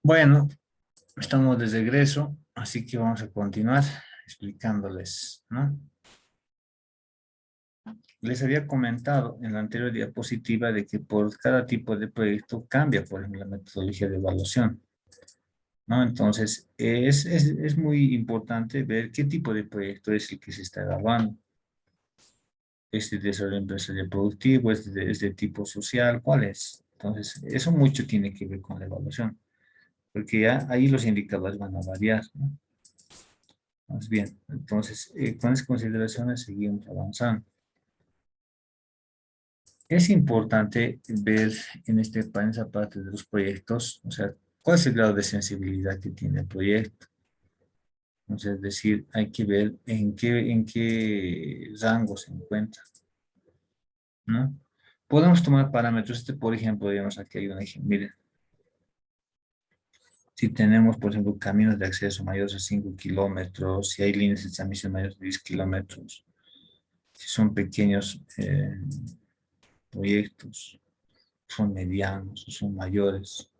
Bueno, estamos de regreso, así que vamos a continuar explicándoles, ¿no? Les había comentado en la anterior diapositiva de que por cada tipo de proyecto cambia, por ejemplo, la metodología de evaluación, ¿no? Entonces, es muy importante ver qué tipo de proyecto es el que se está evaluando. ¿Este desarrollo empresarial productivo? ¿Es de tipo social? ¿Cuál es? Entonces, eso mucho tiene que ver con la evaluación, porque ya ahí los indicadores van a variar, ¿no? Más bien, entonces, con esas consideraciones seguimos avanzando. Es importante ver en esa parte de los proyectos, o sea, cuál es el grado de sensibilidad que tiene el proyecto. Entonces, es decir, hay que ver en qué rango se encuentra, ¿no? Podemos tomar parámetros. Por ejemplo, digamos, aquí hay un ejemplo. Miren, si tenemos, por ejemplo, caminos de acceso mayores a 5 kilómetros, si hay líneas de transmisión mayores de 10 kilómetros, si son pequeños proyectos, son medianos o son mayores.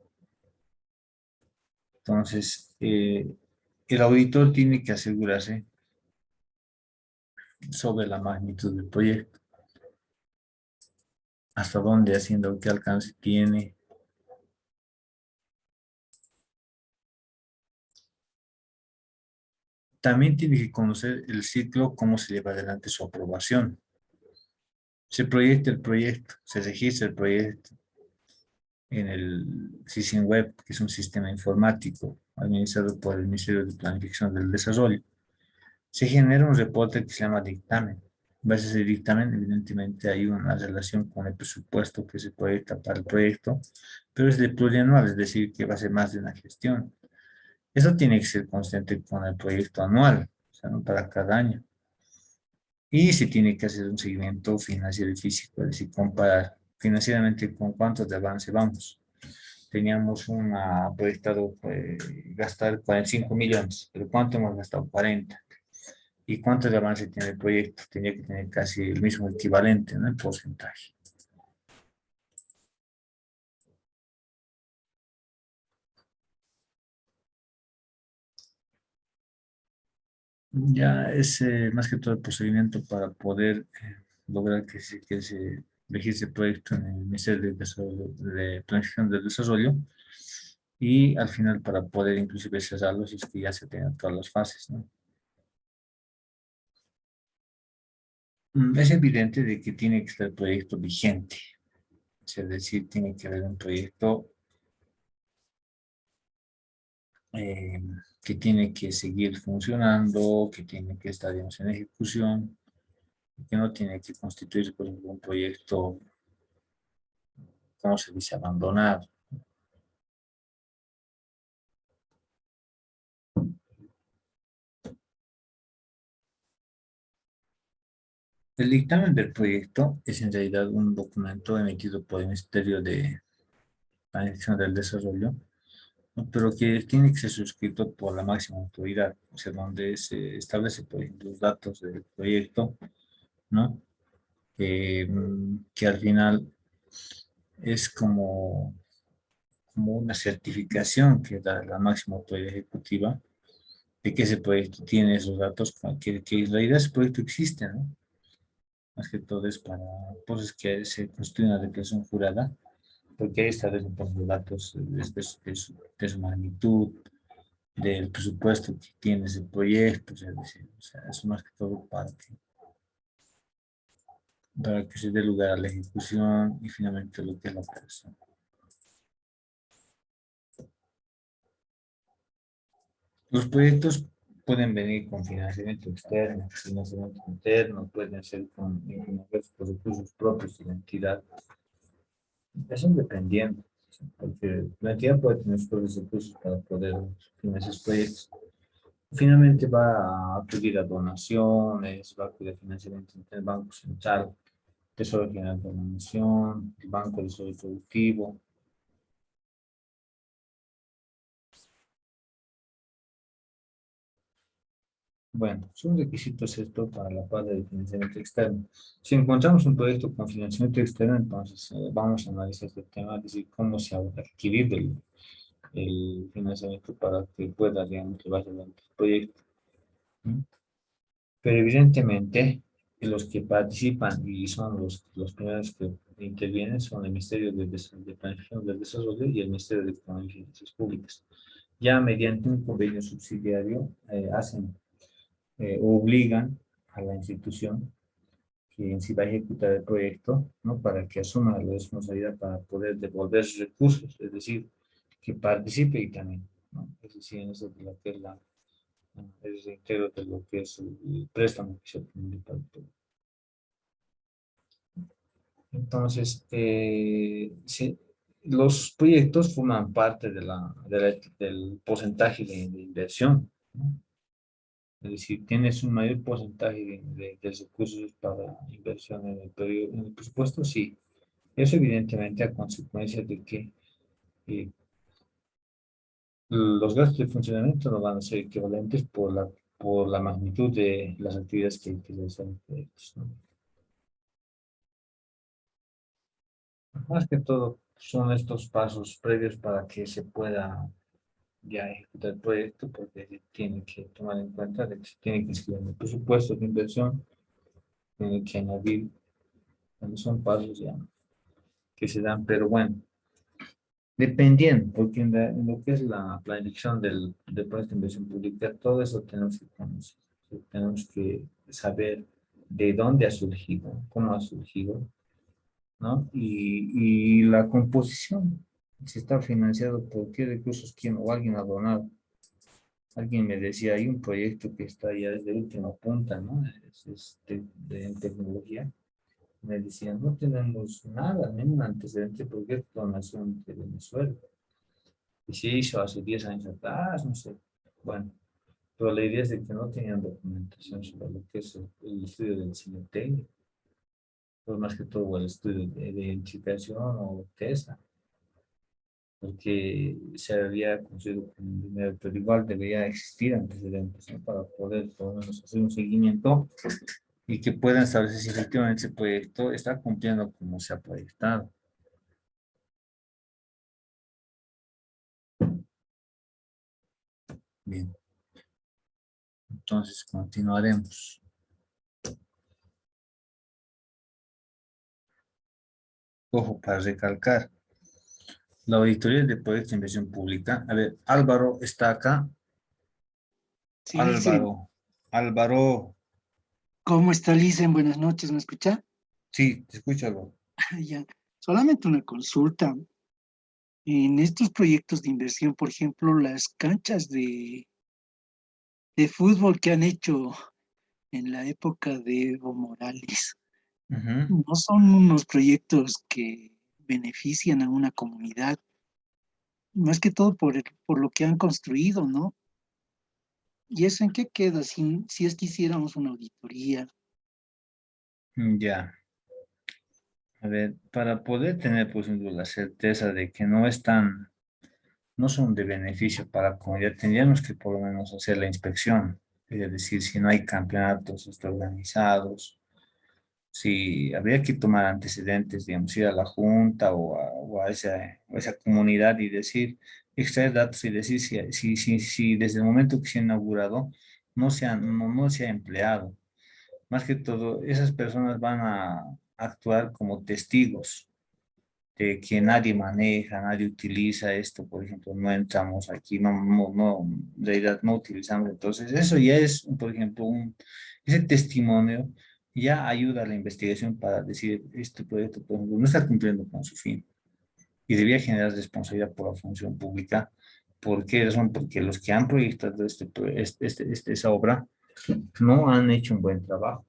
Entonces, el auditor tiene que asegurarse sobre la magnitud del proyecto, hasta dónde, haciendo qué alcance tiene. También tiene que conocer el ciclo, cómo se lleva adelante su aprobación. Se proyecta el proyecto, se registra el proyecto en el SISIN Web, que es un sistema informático administrado por el Ministerio de Planificación del Desarrollo. Se genera un reporte que se llama dictamen. En base a ese dictamen, evidentemente hay una relación con el presupuesto que se proyecta para el proyecto, pero es de plurianual, es decir, que va a ser más de una gestión. Eso tiene que ser constante con el proyecto anual, o sea, no para cada año. Y se tiene que hacer un seguimiento financiero y físico, es decir, comparar financieramente con cuántos de avance vamos. Teníamos una proyectado gastar 45 millones, pero ¿cuánto hemos gastado? 40. ¿Y cuánto de avance tiene el proyecto? Tenía que tener casi el mismo equivalente, ¿no? El porcentaje. Ya es más que todo el procedimiento para poder lograr que se registre el proyecto en el Ministerio de Planificación del Desarrollo y al final para poder inclusive cerrarlo si es que ya se tienen todas las fases, ¿no? Es evidente de que tiene que estar el proyecto vigente, es decir, tiene que haber un proyecto eh, que tiene que seguir funcionando, que tiene que estar, digamos, en ejecución, que no tiene que constituirse, por ejemplo, un proyecto, ¿cómo se dice?, abandonado. El dictamen del proyecto es en realidad un documento emitido por el Ministerio de Planificación del Desarrollo, ¿no? Pero que tiene que ser suscrito por la máxima autoridad, o sea, donde se establece, por ejemplo, los datos del proyecto, ¿no? Que al final es como una certificación que da la máxima autoridad ejecutiva de que ese proyecto tiene esos datos, que en realidad ese proyecto existe, ¿no? Más que todo es para, pues es que se construye una declaración jurada, porque ahí establecen por los datos de su magnitud, del presupuesto que tiene ese proyecto, o sea, eso más que todo para que se dé lugar a la ejecución y finalmente lo que es la operación. Los proyectos pueden venir con financiamiento externo, financiamiento interno, pueden ser con recursos propios de la entidad. Eso dependiendo, porque la entidad puede tener sus propios recursos para poder financiar sus proyectos. Finalmente va a acudir a donaciones, va a acudir a financiamiento del Banco Central, Tesoro General de la Nación, el Banco de Desarrollo Productivo. Bueno, son requisitos esto para la parte de financiamiento externo. Si encontramos un proyecto con financiamiento externo, entonces vamos a analizar este tema, es decir, cómo se ha adquirido el financiamiento para que pueda, digamos, llevar adelante el proyecto. ¿Mm? Pero evidentemente, los que participan y son los primeros que intervienen son el Ministerio de Planificación del Desarrollo y el Ministerio de Economía y Finanzas Públicas. Ya mediante un convenio subsidiario obligan a la institución que en sí va a ejecutar el proyecto, ¿no? Para que asuma la responsabilidad para poder devolver sus recursos, es decir, que participe y también, ¿no? Es decir, en eso de lo que es el reintegro de lo que es el préstamo que se obtiene para el proyecto. Entonces, sí, los proyectos forman parte del porcentaje de inversión, ¿no? Es decir, tienes un mayor porcentaje de recursos para inversión en en el presupuesto, sí. Eso evidentemente a consecuencia de que eh, los gastos de funcionamiento no van a ser equivalentes por la magnitud de las actividades que realizan los proyectos, ¿no? Más que todo son estos pasos previos para que se pueda ya ejecutar el proyecto, porque se tiene que tomar en cuenta de que se tiene que inscribir en el presupuesto de inversión, tiene que añadir, bueno, son pasos ya que se dan, pero bueno, dependiendo, porque en lo que es la planificación del proyecto de inversión pública, todo eso tenemos que conocer, tenemos que saber de dónde ha surgido, cómo ha surgido, ¿no? Y la composición, si está financiado por qué recursos, quién o alguien ha donado. Alguien me decía, hay un proyecto que está ya desde última punta, ¿no? En tecnología. Me decían, no tenemos nada, ningún antecedente porque es donación de Venezuela. Y se hizo hace 10 años atrás, no sé. Bueno, pero la idea es de que no tenían documentación sobre lo que es el estudio del cine técnico, pues más que todo el estudio de identificación o TESA, porque se había conseguido con dinero, pero igual debería existir antecedentes, ¿no? Para poder por lo menos hacer un seguimiento y que puedan establecer si efectivamente ese proyecto está cumpliendo como se ha proyectado. Bien, entonces continuaremos. Ojo, para recalcar, la auditoría de proyectos de inversión pública. A ver, Álvaro está acá. Sí, Licen. Álvaro, Álvaro, ¿Cómo está, Licen? Buenas noches, ¿me escucha? sí, te escucho, Álvaro. Ya. Solamente una consulta. En estos proyectos de inversión, por ejemplo, las canchas de fútbol que han hecho en la época de Evo Morales, Ujú. no son unos proyectos que benefician a una comunidad, más que todo por lo que han construido, ¿no? ¿Y eso en qué queda si es que hiciéramos una auditoría? Ya. A ver, para poder tener, por ejemplo, la certeza de que no están, no son de beneficio para la comunidad, tendríamos que por lo menos hacer la inspección. Es decir, si no hay campeonatos organizados, si habría que tomar antecedentes, digamos, ir a la junta o a esa comunidad y decir, extraer datos y decir si desde el momento que se ha inaugurado no se ha empleado. Más que todo, esas personas van a actuar como testigos de que nadie maneja, nadie utiliza esto, por ejemplo, no entramos aquí, en realidad no utilizamos. Entonces, eso ya es, por ejemplo, ese testimonio ya ayuda a la investigación para decir, este proyecto, por ejemplo, no está cumpliendo con su fin y debía generar responsabilidad por la función pública. ¿Por qué razón? Porque los que han proyectado esa obra no han hecho un buen trabajo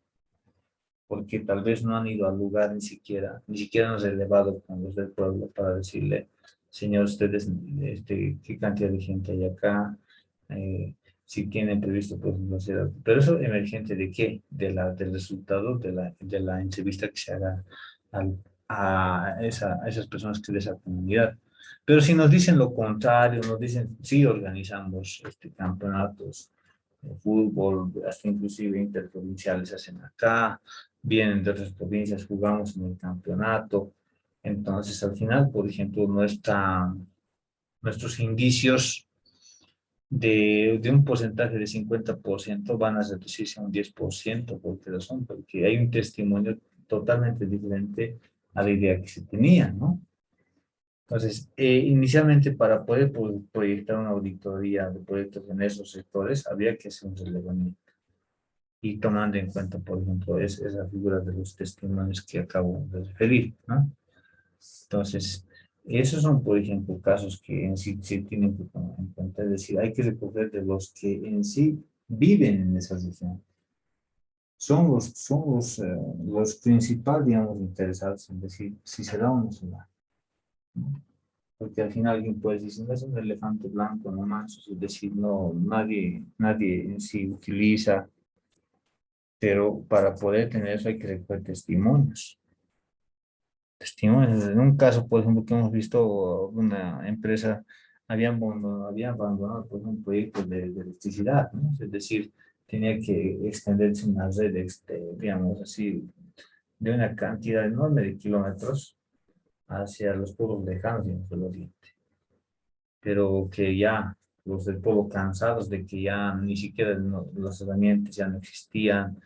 porque tal vez no han ido al lugar ni siquiera han relevado con los del pueblo para decirle, señor, ustedes, qué cantidad de gente hay acá, Eh, si tienen previsto, pues, no sé, pero eso emergente de qué, del resultado de la entrevista que se haga a esas personas que de esa comunidad. Pero si nos dicen lo contrario, nos dicen, sí, organizamos campeonatos de fútbol, hasta inclusive interprovinciales hacen acá, vienen de otras provincias, jugamos en el campeonato. Entonces, al final, por ejemplo, no está, nuestros indicios de un porcentaje de 50% van a reducirse a un 10%. ¿Por qué razón? Porque hay un testimonio totalmente diferente a la idea que se tenía, ¿no? Entonces, inicialmente para poder proyectar una auditoría de proyectos en esos sectores, había que hacer un relevamiento y tomando en cuenta, por ejemplo, esa figura de los testimonios que acabo de referir, ¿no? Entonces, esos son, por ejemplo, casos que en sí se tienen que tomar en cuenta, es decir, hay que recoger de los que en sí viven en esa región. Los principales, digamos, interesados en decir si se da o no se da, ¿no? Porque al final alguien puede decir, no es un elefante blanco nomás, es decir, no, nadie en sí utiliza, pero para poder tener eso hay que recoger testimonios. Testimonios. En un caso, por ejemplo, que hemos visto una empresa había abandonado por ejemplo, un proyecto de electricidad, ¿no? Es decir, tenía que extenderse una red, digamos así, de una cantidad enorme de kilómetros hacia los pueblos lejanos y en el oriente. Pero que ya los del pueblo cansados de que ya ni siquiera las herramientas ya no existían,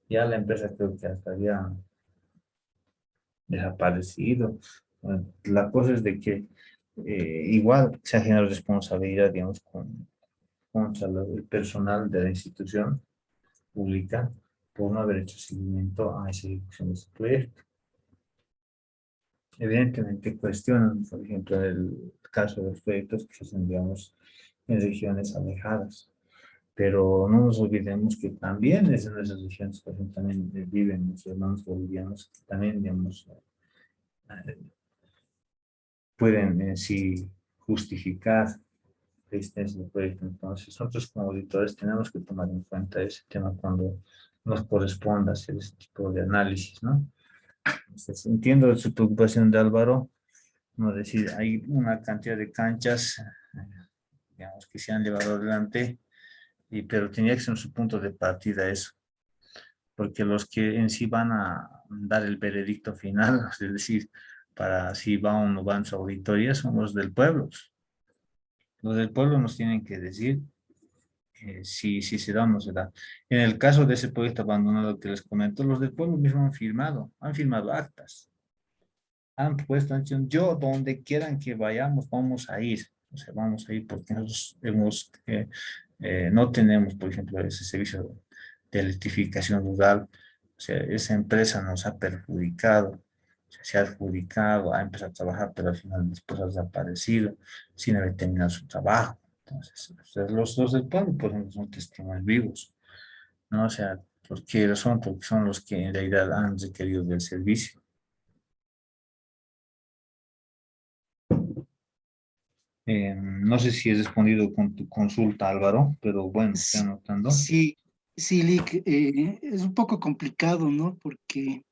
ya la empresa creo que hasta había desaparecido. Bueno, la cosa es de que igual se ha generado responsabilidad, digamos, contra el personal de la institución pública por no haber hecho seguimiento a esa ejecución de ese proyecto. Evidentemente cuestionan, por ejemplo, el caso de los proyectos que se hacen, digamos, en regiones alejadas. Pero no nos olvidemos que también es en esas regiones, por ejemplo, también viven nuestros hermanos bolivianos que también, digamos, eh, pueden en sí justificar la existencia del proyecto. Entonces, nosotros como auditores tenemos que tomar en cuenta ese tema cuando nos corresponda hacer ese tipo de análisis, ¿no? Entonces, entiendo su preocupación de Álvaro, no decir, hay una cantidad de canchas, digamos, que se han llevado adelante, pero tenía que ser su punto de partida eso, porque los que en sí van a dar el veredicto final, es decir, para si va o no van su auditoría, son los del pueblo. Los del pueblo nos tienen que decir si se da o no se da. En el caso de ese proyecto abandonado que les comento, los del pueblo mismo han firmado actas, han puesto, han dicho, yo donde quieran que vayamos, vamos a ir. O sea, vamos a ir porque nosotros no tenemos, por ejemplo, ese servicio de electrificación rural. O sea, esa empresa nos ha perjudicado, o sea, se ha adjudicado, ha empezado a trabajar, pero al final después ha desaparecido sin haber terminado su trabajo. Entonces, o sea, los del pueblo, por ejemplo, son testimonios vivos, ¿no? O sea, ¿por qué razón? Porque son los que en realidad han requerido del servicio. No sé si he respondido con tu consulta, Álvaro, pero bueno, estoy S- anotando. Sí, sí, Lick, es un poco complicado, ¿no? Porque,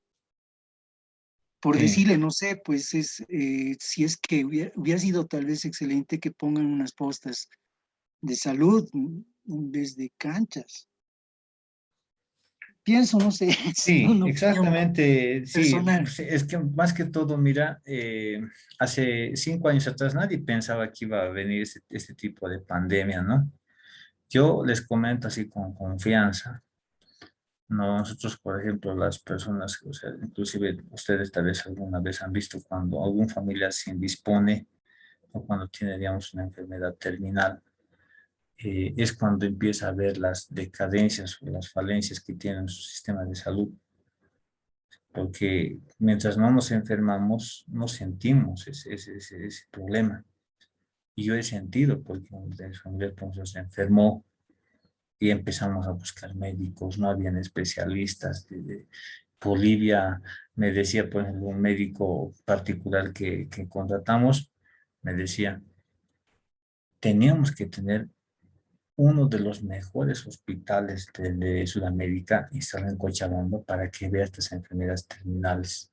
por Sí, decirle, no sé, pues si es que hubiera sido tal vez excelente que pongan unas postas de salud en vez de canchas. Pienso, no sé, es sí, una opinión exactamente, sí, personal. sí, es que más que todo, mira, hace 5 años atrás nadie pensaba que iba a venir este tipo de pandemia, ¿no? Yo les comento así con confianza, ¿no? Nosotros, por ejemplo, las personas, o sea, inclusive ustedes tal vez alguna vez han visto cuando algún familiar se indispone o cuando tiene, digamos, una enfermedad terminal, es cuando empieza a ver las decadencias o las falencias que tiene su sistema de salud, porque mientras no nos enfermamos, no sentimos ese problema. Y yo he sentido, porque de familia pues, se enfermó y empezamos a buscar médicos, no habían especialistas. De Bolivia, me decía, por ejemplo, un médico particular que contratamos, me decía, teníamos que tener uno de los mejores hospitales de Sudamérica instalado en Cochabamba para que vea estas enfermedades terminales.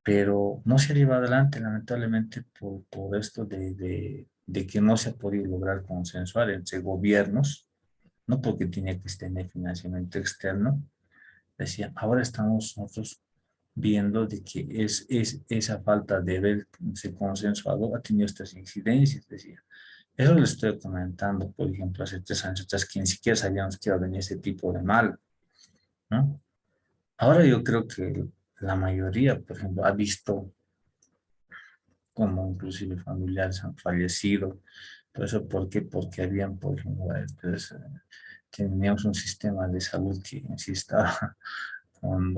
Pero no se ha llevado adelante, lamentablemente, por esto de que no se ha podido lograr consensuar entre gobiernos, no porque tiene que tener financiamiento externo. Decía, ahora estamos nosotros viendo de que esa falta de haberse consensuado ha tenido estas incidencias, decía. Eso le estoy comentando, por ejemplo, hace 3 años atrás, que ni siquiera sabíamos que iba a venir ese tipo de mal, ¿no? Ahora yo creo que la mayoría, por ejemplo, ha visto como inclusive familiares han fallecido. Por eso, ¿por qué? Porque habían, por ejemplo, teníamos un sistema de salud que en sí estaba, en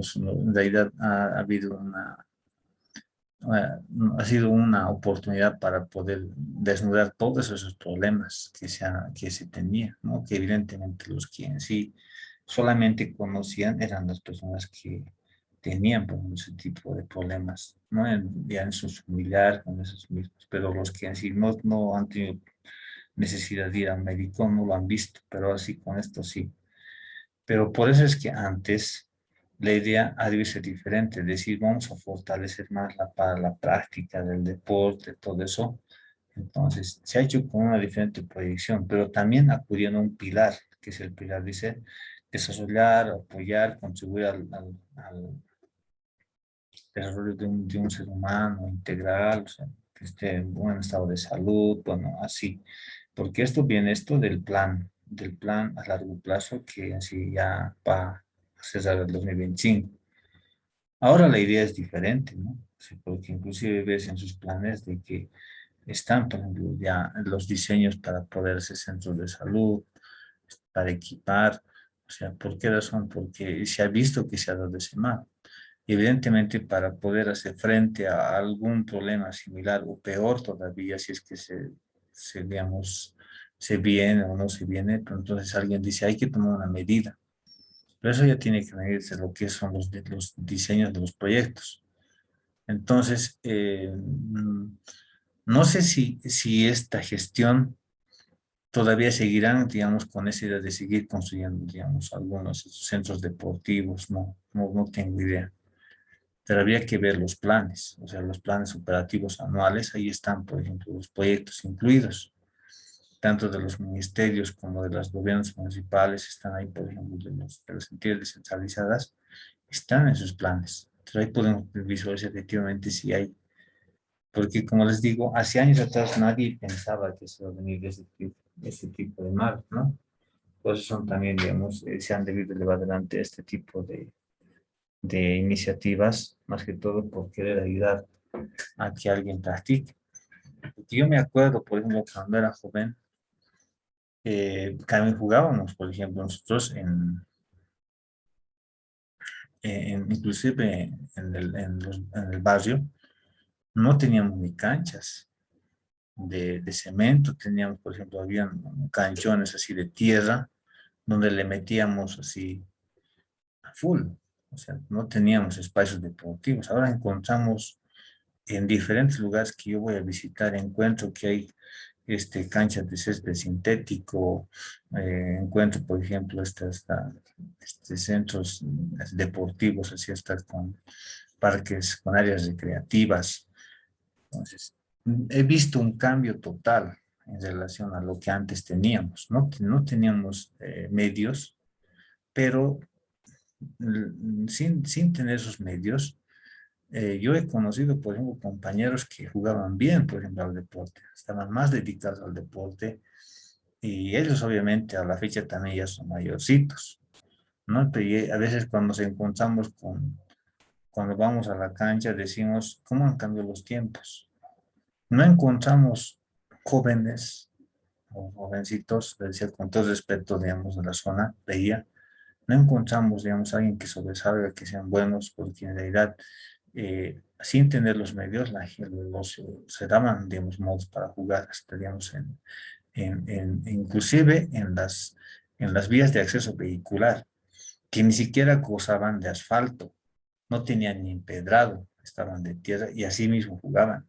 realidad ha habido ha sido una oportunidad para poder desnudar todos esos problemas que se tenía, ¿no? Que evidentemente los que en sí solamente conocían eran las personas que tenían, por ejemplo, ese tipo de problemas, ¿no? Ya en sus familiares, con esos mismos, pero los que en sí no han tenido necesidad de ir al médico no lo han visto, pero así con esto sí. Pero por eso es que antes la idea ha de ser diferente, es decir, vamos a fortalecer más para la práctica del deporte, todo eso. Entonces, se ha hecho con una diferente proyección, pero también acudiendo a un pilar, que es el pilar, dice, desarrollar, apoyar, contribuir al desarrollo de un ser humano integral, o sea, que esté en buen estado de salud, bueno, así. Porque esto viene esto del plan a largo plazo que así ya va a cerrar el 2025. Ahora la idea es diferente, ¿no? Sí, porque inclusive ves en sus planes de que están, por ejemplo, ya los diseños para poder hacer centros de salud, para equipar, o sea, ¿por qué razón? Porque se ha visto que se ha dado ese mal. Evidentemente, para poder hacer frente a algún problema similar o peor todavía, si es que digamos, se viene o no se viene, pero entonces alguien dice, hay que tomar una medida. Pero eso ya tiene que medirse lo que son los diseños de los proyectos. Entonces, no sé si esta gestión todavía seguirán, digamos, con esa idea de seguir construyendo, digamos, algunos centros deportivos, no tengo idea. Pero habría que ver los planes, o sea, los planes operativos anuales, ahí están, por ejemplo, los proyectos incluidos, tanto de los ministerios como de los gobiernos municipales, están ahí, por ejemplo, de las entidades descentralizadas, están en sus planes. Entonces ahí podemos visualizar efectivamente si hay, porque como les digo, hace años atrás nadie pensaba que se iba a venir ese tipo de mal, ¿no? Por eso son también, digamos, se han debido llevar adelante este tipo de iniciativas, más que todo por querer ayudar a que alguien practique. Porque yo me acuerdo, por ejemplo, cuando era joven, también jugábamos, por ejemplo, nosotros inclusive en el barrio, no teníamos ni canchas de cemento, teníamos, por ejemplo, habían canchones así de tierra, donde le metíamos así a full. O sea, no teníamos espacios deportivos. Ahora encontramos en diferentes lugares que yo voy a visitar, encuentro que hay canchas de césped sintético, encuentro, por ejemplo, centros deportivos, así hasta con parques, con áreas recreativas. Entonces, he visto un cambio total en relación a lo que antes teníamos. No teníamos medios, pero sin tener esos medios, yo he conocido, por ejemplo, compañeros que jugaban bien, por ejemplo, al deporte, estaban más dedicados al deporte y ellos obviamente a la fecha también ya son mayorcitos, ¿no? Pero a veces cuando nos encontramos cuando vamos a la cancha decimos, ¿cómo han cambiado los tiempos? No encontramos jóvenes o jovencitos, le decía con todo respeto, digamos, de la zona, veía, no encontramos, digamos, alguien que sobresalga, que sean buenos, porque en realidad sin tener los medios, se daban, digamos, modos para jugar, hasta, digamos, inclusive en las vías de acceso vehicular, que ni siquiera gozaban de asfalto, no tenían ni empedrado, estaban de tierra y así mismo jugaban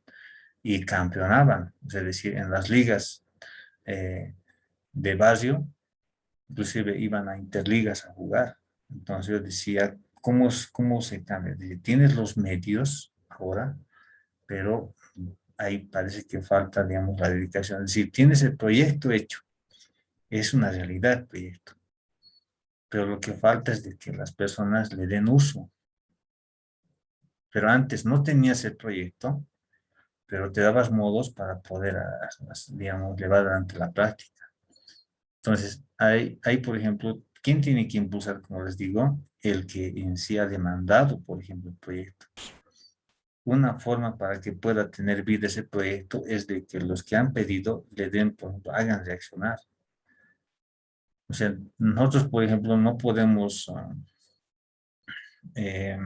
y campeonaban, es decir, en las ligas eh, de barrio, inclusive iban a interligas a jugar. Entonces yo decía, ¿cómo se cambia? Dice, tienes los medios ahora, pero ahí parece que falta, digamos, la dedicación. Es decir, tienes el proyecto hecho, es una realidad el proyecto, pero lo que falta es de que las personas le den uso pero antes no tenías el proyecto, pero te dabas modos para poder, digamos, llevar adelante la práctica. Entonces, hay, por ejemplo, ¿quién tiene que impulsar, como les digo? El que en sí ha demandado, por ejemplo, el proyecto. Una forma para que pueda tener vida ese proyecto es de que los que han pedido le den, por ejemplo, hagan reaccionar. O sea, nosotros, por ejemplo, no podemos, eh,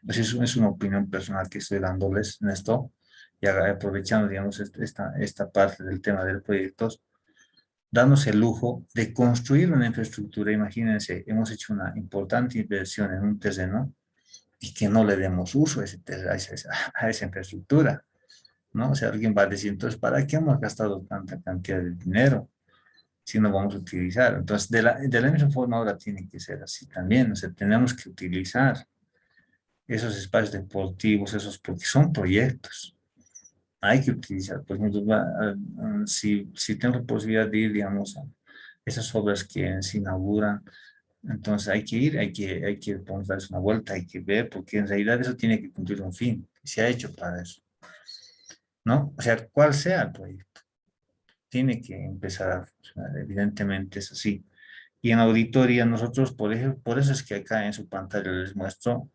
es una opinión personal que estoy dándoles en esto, y aprovechando, digamos, esta parte del tema de los proyectos, darnos el lujo de construir una infraestructura. Imagínense, hemos hecho una importante inversión en un terreno y que no le demos uso a, a esa infraestructura, ¿no? O sea, alguien va a decir, entonces, ¿para qué hemos gastado tanta cantidad de dinero si no vamos a utilizar? Entonces, de la misma forma ahora tiene que ser así también. O sea, tenemos que utilizar esos espacios deportivos, porque son proyectos. Hay que utilizar, por ejemplo, si tengo la posibilidad de ir, digamos, a esas obras que se inauguran, entonces hay que ir, hay que vamos, darse una vuelta, hay que ver, porque en realidad eso tiene que cumplir un fin, y se ha hecho para eso, ¿no? O sea, cual sea el proyecto, tiene que empezar a funcionar, evidentemente es así. Y en auditoría nosotros, por ejemplo, por eso es que acá en su pantalla les muestro,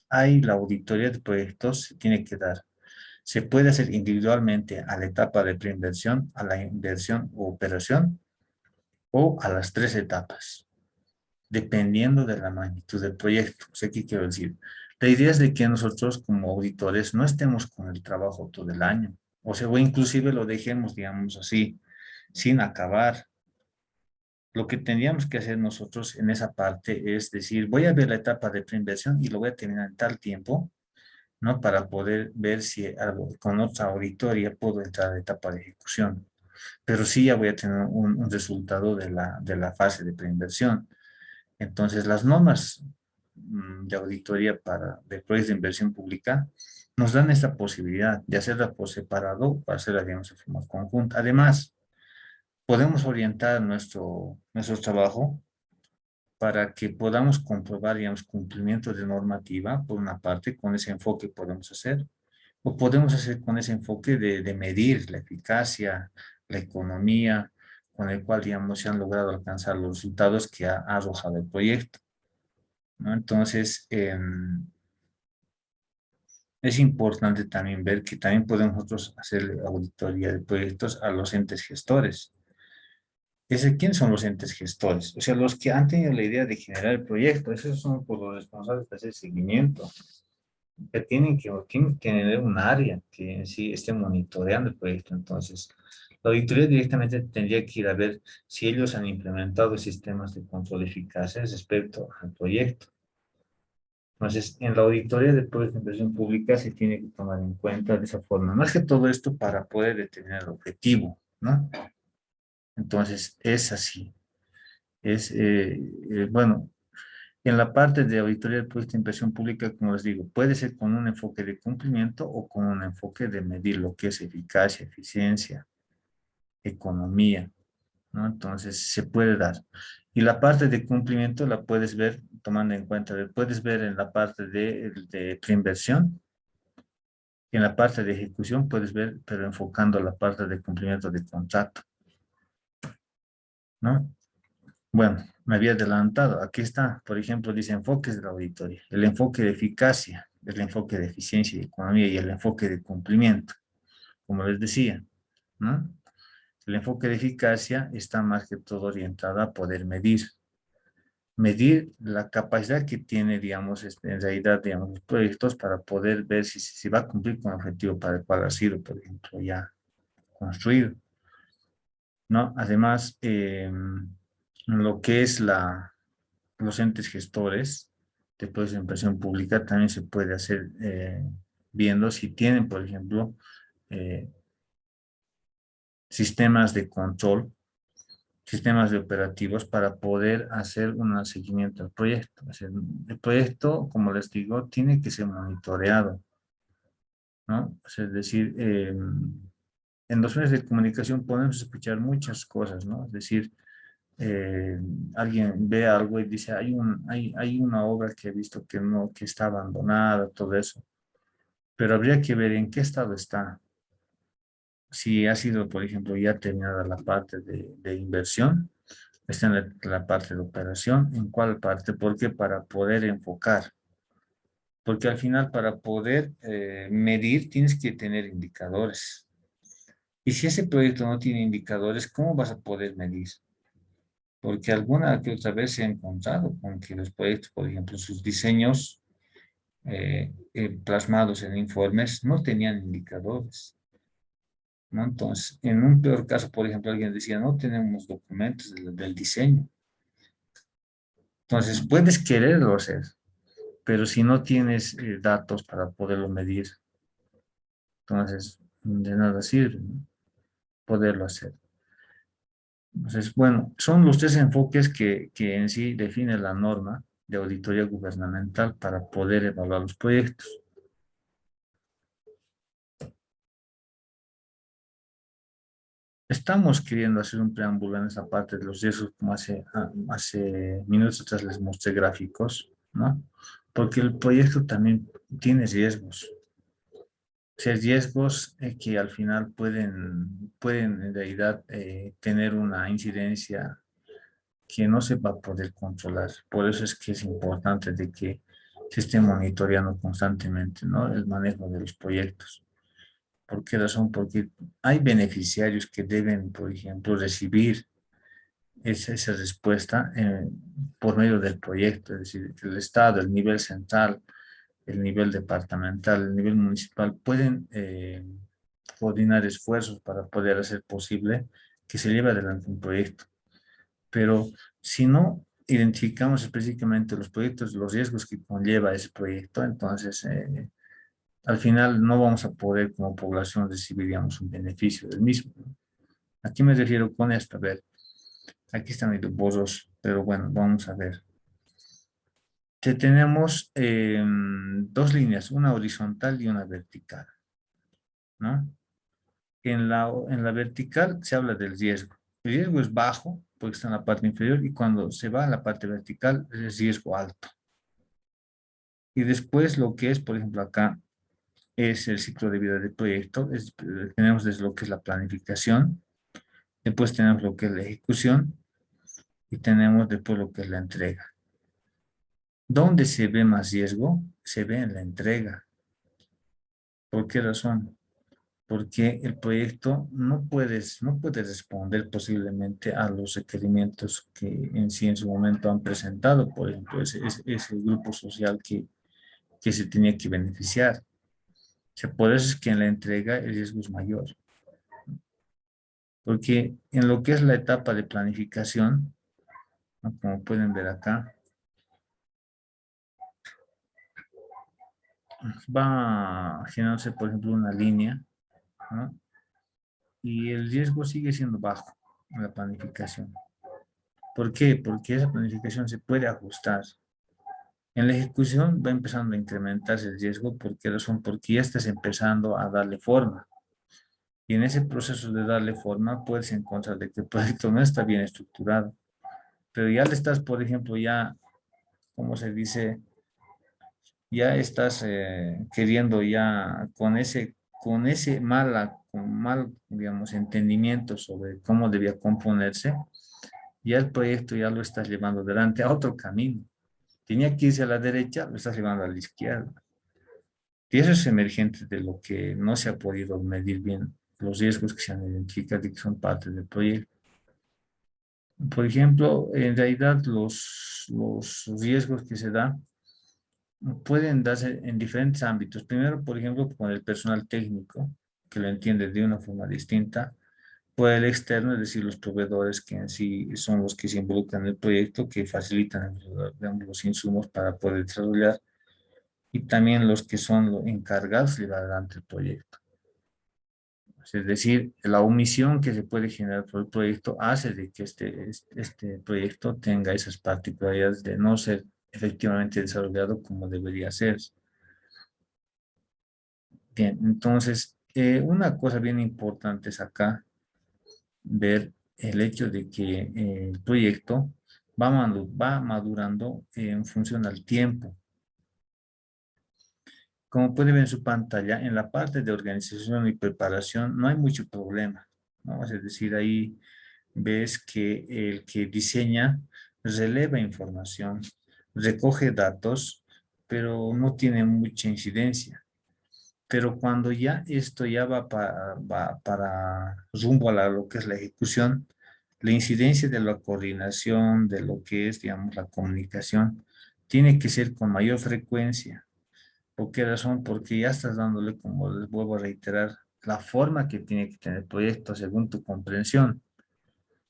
hay la auditoría de proyectos, se tiene que dar. Se puede hacer individualmente a la etapa de preinversión, a la inversión o operación, o a las tres etapas, dependiendo de la magnitud del proyecto. O sea, ¿qué quiero decir? La idea es de que nosotros como auditores no estemos con el trabajo todo el año, o sea, o inclusive lo dejemos, digamos así, sin acabar. Lo que tendríamos que hacer nosotros en esa parte es decir, voy a ver la etapa de preinversión y lo voy a terminar en tal tiempo, ¿no? Para poder ver si con otra auditoría puedo entrar a la etapa de ejecución. Pero sí ya voy a tener un resultado de la fase de preinversión. Entonces, las normas de auditoría de proyectos de inversión pública nos dan esta posibilidad de hacerla por separado o hacerla, digamos, de forma conjunta. Además, podemos orientar nuestro trabajo para que podamos comprobar, digamos, cumplimiento de normativa, por una parte, con ese enfoque podemos hacer, o podemos hacer con ese enfoque de medir la eficacia, la economía, con el cual, digamos, se han logrado alcanzar los resultados que ha arrojado el proyecto, ¿no? Entonces, es importante también ver que también podemos nosotros hacer auditoría de proyectos a los entes gestores. ¿Quiénes son los entes gestores? O sea, los que han tenido la idea de generar el proyecto, esos son por los responsables de hacer seguimiento, que tienen que tener un área que en sí esté monitoreando el proyecto. Entonces, la auditoría directamente tendría que ir a ver si ellos han implementado sistemas de control de eficacia respecto al proyecto. Entonces, en la auditoría de proyectos de inversión pública se tiene que tomar en cuenta de esa forma. Más que todo esto para poder determinar el objetivo, ¿no? Entonces, es así. Bueno, en la parte de auditoría de proyectos de inversión pública, como les digo, puede ser con un enfoque de cumplimiento o con un enfoque de medir lo que es eficacia, eficiencia, economía, ¿no? Entonces, se puede dar. Y la parte de cumplimiento la puedes ver tomando en cuenta, puedes ver en la parte de preinversión, y en la parte de ejecución puedes ver, pero enfocando la parte de cumplimiento de contrato, ¿no? Bueno, me había adelantado. Aquí está, por ejemplo, dice enfoques de la auditoría. El enfoque de eficacia, el enfoque de eficiencia y economía y el enfoque de cumplimiento, como les decía, ¿no? El enfoque de eficacia está más que todo orientado a poder medir la capacidad que tiene, digamos, en realidad, digamos, los proyectos para poder ver si va a cumplir con el objetivo para el cual ha sido, por ejemplo, ya construido, ¿no? Además, lo que es los entes gestores de proyectos de inversión pública también se puede hacer viendo si tienen, por ejemplo, eh, sistemas de control, sistemas de operativos para poder hacer un seguimiento al proyecto. O sea, el proyecto, como les digo, tiene que ser monitoreado, ¿no? O sea, es decir, en los medios de comunicación podemos escuchar muchas cosas, ¿no? Es decir, eh, alguien ve algo y dice, hay una obra que he visto que no, que está abandonada, todo eso, pero habría que ver en qué estado está. Si ha sido, por ejemplo, ya terminada la parte de inversión, está en la parte de operación, ¿en cuál parte? Porque para poder enfocar, porque al final para poder medir tienes que tener indicadores. Y si ese proyecto no tiene indicadores, ¿cómo vas a poder medir? Porque alguna que otra vez se ha encontrado con que los proyectos, por ejemplo, sus diseños plasmados en informes no tenían indicadores, ¿no? Entonces, en un peor caso, por ejemplo, alguien decía, no tenemos documentos del diseño. Entonces, puedes quererlo hacer, pero si no tienes datos para poderlo medir, entonces de nada sirve, ¿no? Poderlo hacer. Entonces, bueno, son los tres enfoques que en sí define la norma de auditoría gubernamental para poder evaluar los proyectos. Estamos queriendo hacer un preámbulo en esa parte de los riesgos, como hace minutos atrás les mostré gráficos, ¿no? Porque el proyecto también tiene riesgos. O sea, riesgos que al final pueden en realidad tener una incidencia que no se va a poder controlar. Por eso es que es importante de que se esté monitoreando constantemente, ¿no? El manejo de los proyectos. ¿Por qué razón? Porque hay beneficiarios que deben, por ejemplo, recibir esa respuesta por medio del proyecto, es decir, el Estado, el nivel central, el nivel departamental, el nivel municipal, pueden coordinar esfuerzos para poder hacer posible que se lleve adelante un proyecto. Pero si no identificamos específicamente los proyectos, los riesgos que conlleva ese proyecto, entonces al final no vamos a poder como población recibir, digamos, un beneficio del mismo, ¿no? ¿A qué me refiero con esto? A ver, aquí están mis borros, pero bueno, vamos a ver. Tenemos dos líneas, una horizontal y una vertical, ¿no? En la vertical se habla del riesgo. El riesgo es bajo porque está en la parte inferior y cuando se va a la parte vertical es riesgo alto. Y después lo que es, por ejemplo, acá es el ciclo de vida del proyecto. Tenemos desde lo que es la planificación, después tenemos lo que es la ejecución y tenemos después lo que es la entrega. ¿Dónde se ve más riesgo? Se ve en la entrega. ¿Por qué razón? Porque el proyecto no puede responder posiblemente a los requerimientos que en sí en su momento han presentado, por ejemplo, ese grupo social que se tenía que beneficiar. O sea, por eso es que en la entrega el riesgo es mayor, porque en lo que es la etapa de planificación, ¿no? Como pueden ver acá, va generándose, por ejemplo, una línea, ¿no? Y el riesgo sigue siendo bajo en la planificación. ¿Por qué? Porque esa planificación se puede ajustar. En la ejecución va empezando a incrementarse el riesgo. ¿Por qué razón? Porque ya estás empezando a darle forma. Y en ese proceso de darle forma puedes encontrar de que el proyecto no está bien estructurado. Pero ya le estás, por ejemplo, ya, ¿cómo se dice? Ya estás queriendo ya con mal, digamos, entendimiento sobre cómo debía componerse, ya el proyecto ya lo estás llevando adelante a otro camino. Tenía que irse a la derecha, lo estás llevando a la izquierda. Y eso es emergente de lo que no se ha podido medir bien, los riesgos que se han identificado y que son parte del proyecto. Por ejemplo, en realidad los riesgos que se dan pueden darse en diferentes ámbitos. Primero, por ejemplo, con el personal técnico, que lo entiende de una forma distinta. Por el externo, es decir, los proveedores que en sí son los que se involucran en el proyecto, que facilitan, digamos, los insumos para poder desarrollar, y también los que son los encargados de llevar adelante el proyecto. Es decir, la omisión que se puede generar por el proyecto hace de que este proyecto tenga esas particularidades de no ser efectivamente desarrollado como debería ser. Bien, entonces, una cosa bien importante es acá ver el hecho de que el proyecto va madurando en función al tiempo. Como puede ver en su pantalla, en la parte de organización y preparación no hay mucho problema, ¿no? Es decir, ahí ves que el que diseña releva información, recoge datos, pero no tiene mucha incidencia. Pero cuando ya esto ya va para rumbo a lo que es la ejecución, la incidencia de la coordinación, de lo que es, digamos, la comunicación, tiene que ser con mayor frecuencia. ¿Por qué razón? Porque ya estás dándole, como les vuelvo a reiterar, la forma que tiene que tener el proyecto según tu comprensión.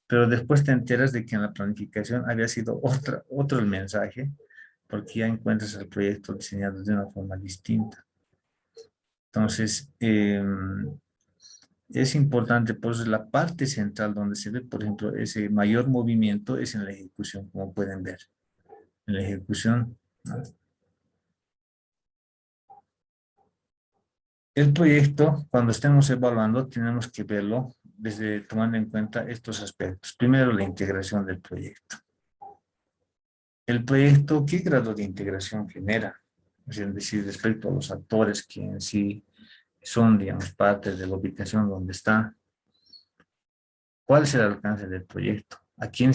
Pero después te enteras de que en la planificación había sido otro el mensaje, porque ya encuentras el proyecto diseñado de una forma distinta. Entonces, es importante, pues la parte central donde se ve, por ejemplo, ese mayor movimiento es en la ejecución, como pueden ver. En la ejecución, ¿no? El proyecto, cuando estemos evaluando, tenemos que verlo desde tomando en cuenta estos aspectos. Primero, la integración del proyecto. El proyecto, ¿qué grado de integración genera? Es decir, respecto a los actores que en sí son, digamos, parte de la ubicación donde está. ¿Cuál es el alcance del proyecto? ¿A quién